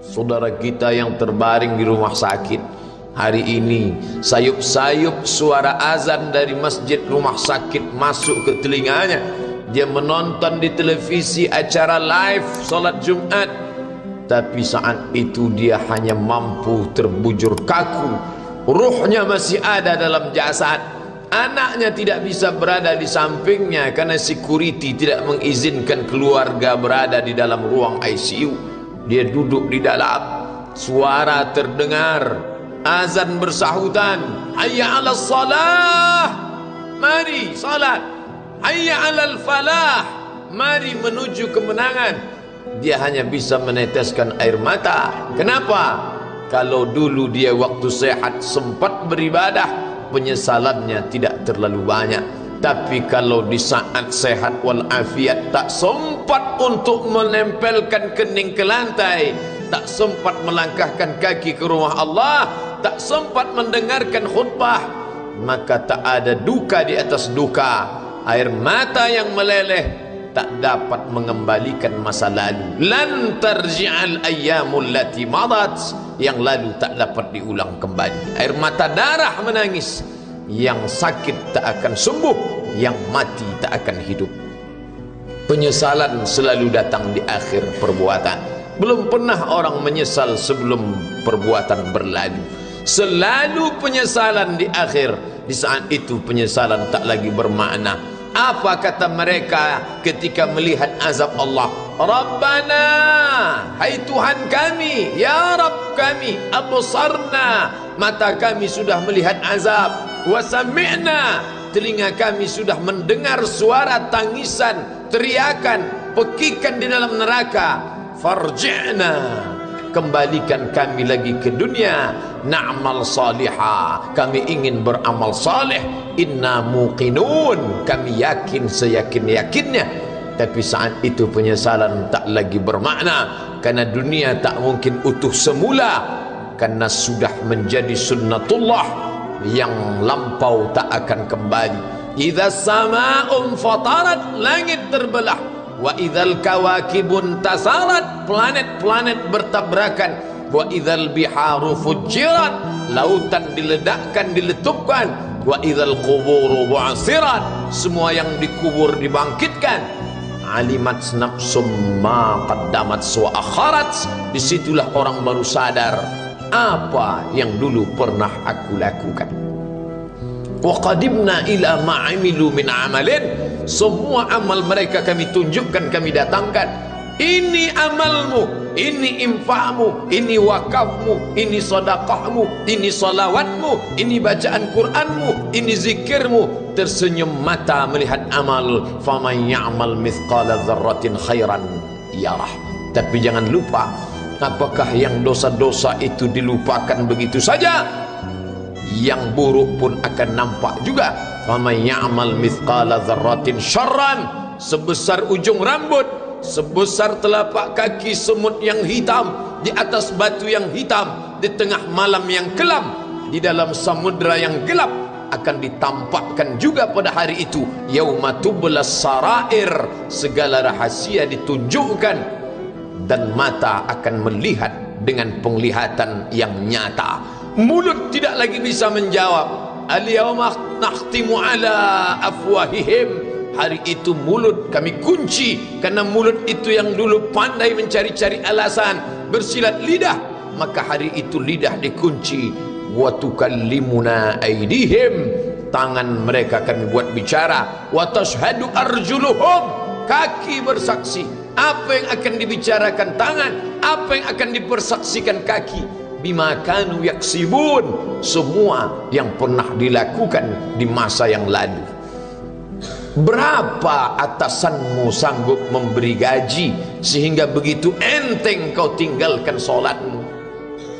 saudara kita yang terbaring di rumah sakit. Hari ini sayup-sayup suara azan dari masjid rumah sakit masuk ke telinganya. Dia menonton di televisi acara live solat Jumat, tapi saat itu dia hanya mampu terbujur kaku. Ruhnya masih ada dalam jasad. Anaknya tidak bisa berada di sampingnya karena security tidak mengizinkan keluarga berada di dalam ruang ICU. Dia duduk di dalam. Suara terdengar, azan bersahutan, hayya 'alas salah, mari salat, hayya 'alal falah, mari menuju kemenangan. Dia hanya bisa meneteskan air mata. Kenapa? Kalau dulu dia waktu sehat sempat beribadah, penyesalannya tidak terlalu banyak. Tapi kalau di saat sehat walafiat tak sempat untuk menempelkan kening ke lantai, tak sempat melangkahkan kaki ke rumah Allah, tak sempat mendengarkan khutbah, maka tak ada duka di atas duka. Air mata yang meleleh tak dapat mengembalikan masa lalu. Lan tarji'al ayyamul lati madat, yang lalu tak dapat diulang kembali. Air mata darah menangis. Yang sakit tak akan sembuh, yang mati tak akan hidup. Penyesalan selalu datang di akhir perbuatan. Belum pernah orang menyesal sebelum perbuatan berlalu. Selalu penyesalan di akhir. Di saat itu penyesalan tak lagi bermakna. Apa kata mereka ketika melihat azab Allah? Rabbana, hai Tuhan kami, ya Rabb kami, absarna, mata kami sudah melihat azab, wa sami'na, telinga kami sudah mendengar suara tangisan, teriakan, pekikan di dalam neraka. Farji'na, kembalikan kami lagi ke dunia, na'mal salihah, kami ingin beramal saleh, inna muqinun, kami yakin seyakin-yakinnya. Tapi saat itu penyesalan tak lagi bermakna, karena dunia tak mungkin utuh semula, karena sudah menjadi sunnatullah yang lampau tak akan kembali. Idza sama'un fatarat, langit terbelah, wa idzal kawakibun tasarat, planet-planet bertabrakan, wa idzal biharu fujirat, lautan diledakkan, diletupkan, wa idzal quburu bu'sirat, semua yang dikubur dibangkitkan. Alimat nafsum ma qaddamat wa akharat, disitulah orang baru sadar apa yang dulu pernah aku lakukan. Wa qadimna ila ma'amilu min amalin, semua amal mereka kami tunjukkan, kami datangkan. Ini amalmu, ini infakmu, ini wakafmu, ini sedekahmu, ini salawatmu, ini bacaan Qur'anmu, ini zikirmu. Tersenyum mata melihat amal. Faman ya'mal mithqala dzarratin khairan yarah. Tapi jangan lupa, apakah yang dosa-dosa itu dilupakan begitu saja? Yang buruk pun akan nampak juga. Faman ya'mal mithqala dzarratin syarran, sebesar ujung rambut, sebesar telapak kaki semut yang hitam, di atas batu yang hitam, di tengah malam yang kelam, di dalam samudra yang gelap, akan ditampakkan juga pada hari itu. Yauma tublas sarair, segala rahasia ditunjukkan, dan mata akan melihat dengan penglihatan yang nyata. Mulut tidak lagi bisa menjawab. Al-yawma nakhtimu ala afwahihim, hari itu mulut kami kunci, karena mulut itu yang dulu pandai mencari-cari alasan, bersilat lidah, maka hari itu lidah dikunci. Wa tukallimuna aydihim, tangan mereka kami buat bicara. Wa tashhadu arjuluhum, kaki bersaksi. Apa yang akan dibicarakan tangan, apa yang akan dipersaksikan kaki? Bima kanu yaksibun, semua yang pernah dilakukan di masa yang lalu. Berapa atasanmu sanggup memberi gaji sehingga begitu enteng kau tinggalkan solatmu?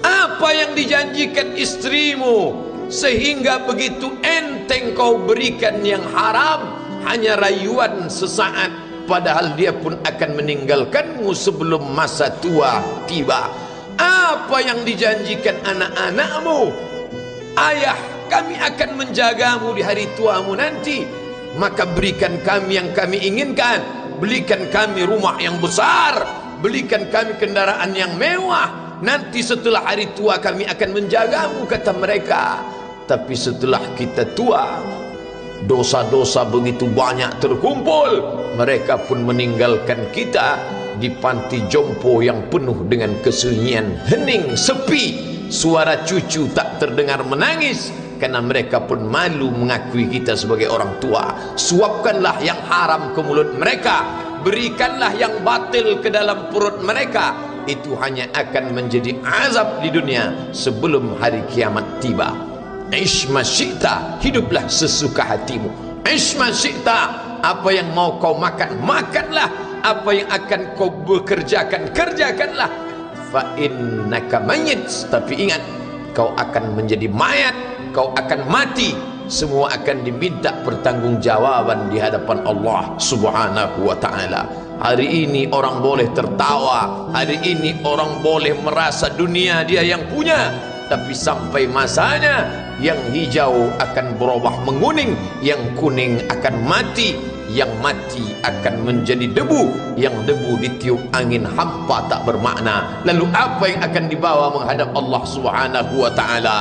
Apa yang dijanjikan istrimu sehingga begitu enteng kau berikan yang haram, hanya rayuan sesaat, padahal dia pun akan meninggalkanmu sebelum masa tua tiba? Apa yang dijanjikan anak-anakmu? Ayah, kami akan menjagamu di hari tuamu nanti, maka berikan kami yang kami inginkan, belikan kami rumah yang besar, belikan kami kendaraan yang mewah, nanti setelah hari tua kami akan menjagamu, kata mereka. Tapi setelah kita tua, dosa-dosa begitu banyak terkumpul, mereka pun meninggalkan kita di panti jompo yang penuh dengan kesunyian, hening, sepi. Suara cucu tak terdengar menangis, karena mereka pun malu mengakui kita sebagai orang tua. Suapkanlah yang haram ke mulut mereka, berikanlah yang batil ke dalam perut mereka. Itu hanya akan menjadi azab di dunia sebelum hari kiamat tiba. Ish masyita, hiduplah sesuka hatimu. Ish masyita, apa yang mau kau makan, makanlah. Apa yang akan kau bekerjakan, kerjakanlah. Fa innaka mayyit, tapi ingat, kau akan menjadi mayat, kau akan mati. Semua akan diminta pertanggungjawaban di hadapan Allah Subhanahu wa ta'ala. Hari ini orang boleh tertawa, hari ini orang boleh merasa dunia dia yang punya, tapi sampai masanya yang hijau akan berubah menguning, yang kuning akan mati, yang mati akan menjadi debu, yang debu ditiup angin hampa tak bermakna. Lalu apa yang akan dibawa menghadap Allah Subhanahu wa ta'ala?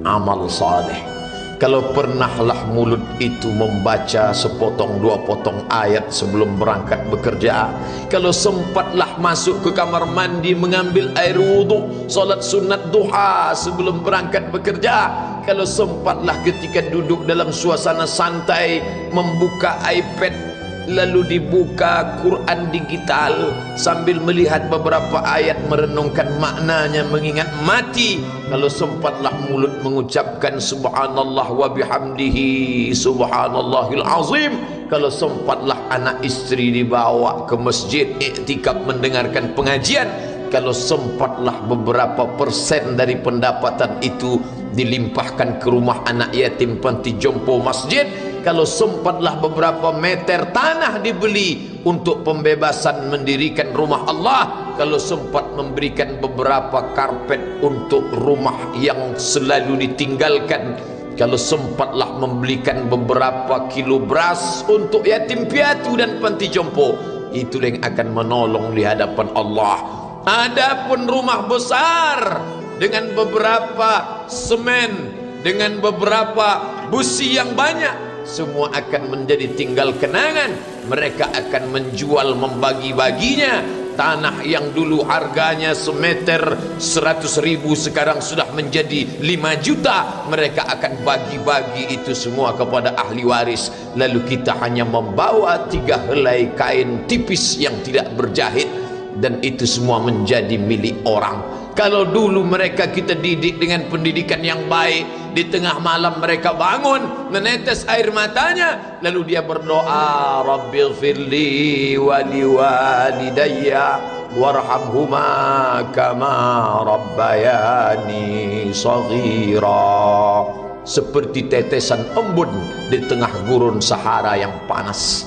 Amal saleh. Kalau pernahlah mulut itu membaca sepotong dua potong ayat sebelum berangkat bekerja, kalau sempatlah masuk ke kamar mandi mengambil air wudhu, solat sunat duha sebelum berangkat bekerja, kalau sempatlah ketika duduk dalam suasana santai membuka iPad lalu dibuka Quran digital sambil melihat beberapa ayat merenungkan maknanya mengingat mati, kalau sempatlah mulut mengucapkan subhanallah wa bihamdihi subhanallahil azim, kalau sempatlah anak istri dibawa ke masjid iktikaf mendengarkan pengajian, kalau sempatlah beberapa persen dari pendapatan itu dilimpahkan ke rumah anak yatim panti jompo masjid, kalau sempatlah beberapa meter tanah dibeli untuk pembebasan mendirikan rumah Allah, kalau sempat memberikan beberapa karpet untuk rumah yang selalu ditinggalkan, kalau sempatlah membelikan beberapa kilo beras untuk yatim piatu dan panti jompo, itu yang akan menolong di hadapan Allah. Adapun rumah besar dengan beberapa semen, dengan beberapa busi yang banyak, semua akan menjadi tinggal kenangan. Mereka akan menjual, membagi-baginya. Tanah yang dulu harganya semeter 100.000 sekarang sudah menjadi 5 juta. Mereka akan bagi-bagi itu semua kepada ahli waris. Lalu kita hanya membawa 3 helai kain tipis yang tidak berjahit, dan itu semua menjadi milik orang. Kalau dulu mereka kita didik dengan pendidikan yang baik, di tengah malam mereka bangun menetes air matanya, lalu dia berdoa, Rabbighfirli wa liwalidayya warhamhuma kama rabbayani shaghira. Seperti tetesan embun di tengah gurun Sahara yang panas.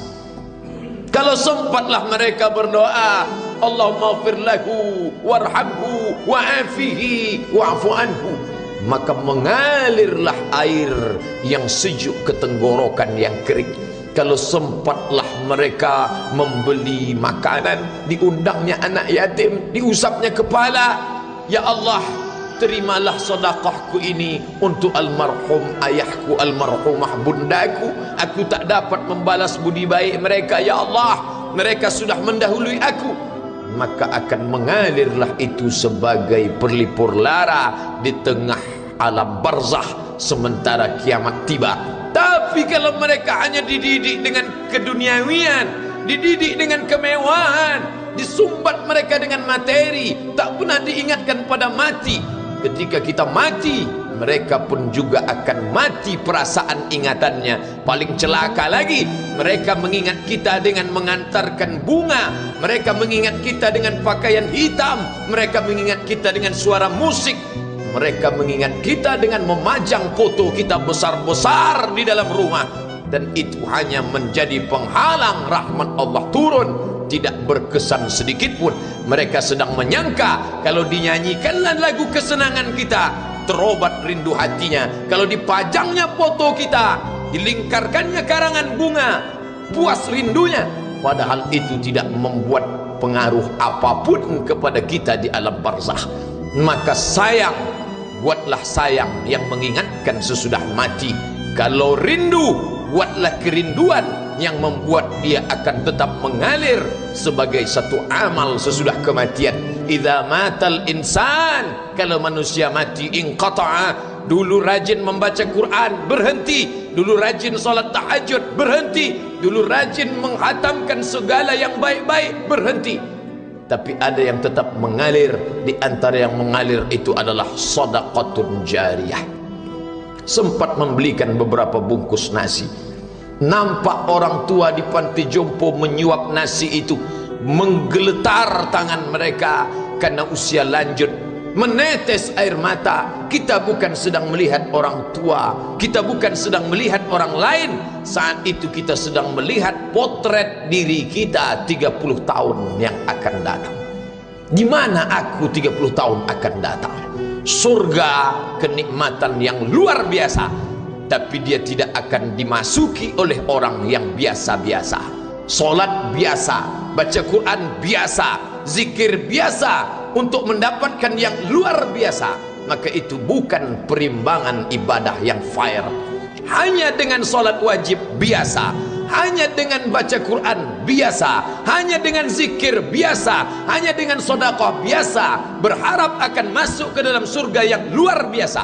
Kalau sempatlah mereka berdoa, Allahumma ighfir lahu warhamhu wa'afihi wa'fu anhu, maka mengalirlah air yang sejuk ke tenggorokan yang kering. Kalau sempatlah mereka membeli makanan, diundangnya anak yatim, diusapnya kepala, ya Allah, terimalah sedekahku ini untuk almarhum ayahku, almarhumah bundaku. Aku tak dapat membalas budi baik mereka, ya Allah, mereka sudah mendahului aku. Maka akan mengalirlah itu sebagai perlipur lara di tengah alam barzah sementara kiamat tiba. Tapi kalau mereka hanya dididik dengan keduniawian, dididik dengan kemewahan, disumbat mereka dengan materi, tak pernah diingatkan pada mati. Ketika kita mati, mereka pun juga akan mati perasaan ingatannya. Paling celaka lagi, mereka mengingat kita dengan mengantarkan bunga, mereka mengingat kita dengan pakaian hitam, mereka mengingat kita dengan suara musik, mereka mengingat kita dengan memajang foto kita besar-besar di dalam rumah. Dan itu hanya menjadi penghalang rahmat Allah turun, tidak berkesan sedikit pun. Mereka sedang menyangka kalau dinyanyikanlah lagu kesenangan kita, terobat rindu hatinya. Kalau dipajangnya foto kita, dilingkarkannya karangan bunga, puas rindunya. Padahal itu tidak membuat berpengaruh apapun kepada kita di alam barzakh. Maka sayang, buatlah sayang yang mengingatkan sesudah mati. Kalau rindu, buatlah kerinduan yang membuat dia akan tetap mengalir sebagai satu amal sesudah kematian. Idza matal insan, kalau manusia mati, inqata'a. Dulu rajin membaca Quran, berhenti. Dulu rajin salat tahajud, berhenti. Dulu rajin menghatamkan segala yang baik-baik, berhenti. Tapi ada yang tetap mengalir. Di antara yang mengalir itu adalah sedekatun jariyah. Sempat membelikan beberapa bungkus nasi. Nampak orang tua di panti jompo menyuap nasi itu, menggeletar tangan mereka karena usia lanjut, menetes air mata. Kita bukan sedang melihat orang tua, kita bukan sedang melihat orang lain. Saat itu kita sedang melihat potret diri kita 30 tahun yang akan datang. Di mana aku 30 tahun akan datang? Surga, kenikmatan yang luar biasa, tapi dia tidak akan dimasuki oleh orang yang biasa-biasa. Solat biasa, baca Quran biasa, zikir biasa, untuk mendapatkan yang luar biasa. Maka itu bukan perimbangan ibadah yang fair. Hanya dengan solat wajib biasa, hanya dengan baca Quran biasa, hanya dengan zikir biasa, hanya dengan sedekah biasa, berharap akan masuk ke dalam surga yang luar biasa,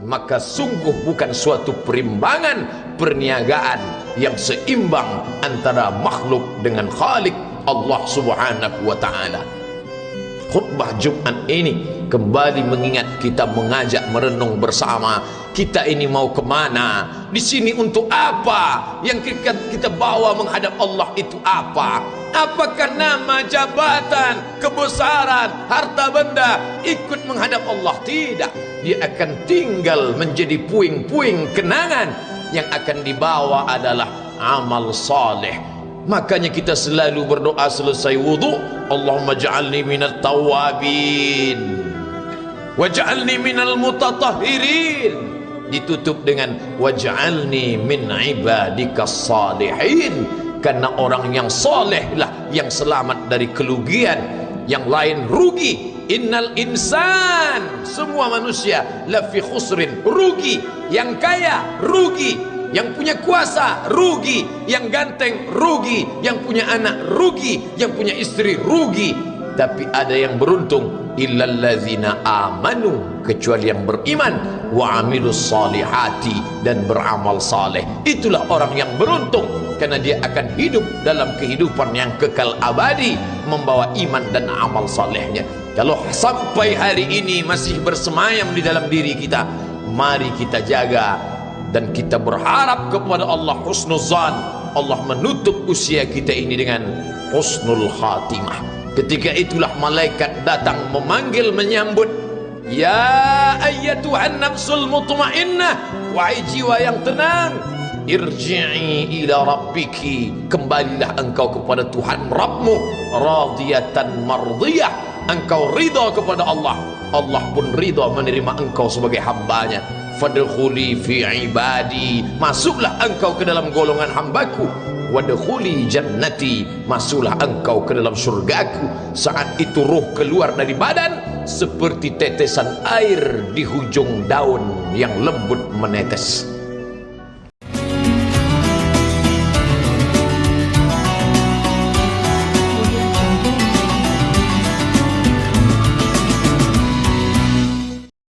maka sungguh bukan suatu perimbangan perniagaan yang seimbang antara makhluk dengan Khalik Allah Subhanahu wa ta'ala. Khutbah Jumat ini kembali mengingat kita, mengajak merenung bersama. Kita ini mau kemana? Di sini untuk apa? Yang kita bawa menghadap Allah itu apa? Apakah nama, jabatan, kebesaran, harta benda ikut menghadap Allah? Tidak. Dia akan tinggal menjadi puing-puing kenangan. Yang akan dibawa adalah amal saleh. Makanya kita selalu berdoa selesai wudu, Allahumma ja'alni minat tawabin waj'alni minal mutatahhirin. Ditutup dengan waj'alni min ibadikas salihin. Karena orang yang soleh lah yang selamat dari kerugian, yang lain rugi. Innal insan, semua manusia lafi khusrin, rugi. Yang kaya rugi, yang punya kuasa rugi, yang ganteng rugi, yang punya anak rugi, yang punya istri rugi. Tapi ada yang beruntung, illallazina amanu, kecuali yang beriman, wa amilus salihati, dan beramal saleh. Itulah orang yang beruntung, karena dia akan hidup dalam kehidupan yang kekal abadi, membawa iman dan amal salehnya. Kalau sampai hari ini masih bersemayam di dalam diri kita, mari kita jaga dan kita berharap kepada Allah husnuzan. Allah menutup usia kita ini dengan husnul khatimah. Ketika itulah malaikat datang memanggil, menyambut, ya ayyatuhan nafsul mutmainnah, wahai jiwa yang tenang, irji'i ila rabbiki, kembalilah engkau kepada Tuhan Rabbmu, radiyatan mardiyah, engkau ridha kepada Allah, Allah pun ridha menerima engkau sebagai hambanya. Fadkhuli fi ibadi, masuklah engkau ke dalam golongan hambaku. Wadkhuli jannati, masuklah engkau ke dalam surgaku. Saat itu ruh keluar dari badan seperti tetesan air di hujung daun yang lembut menetes.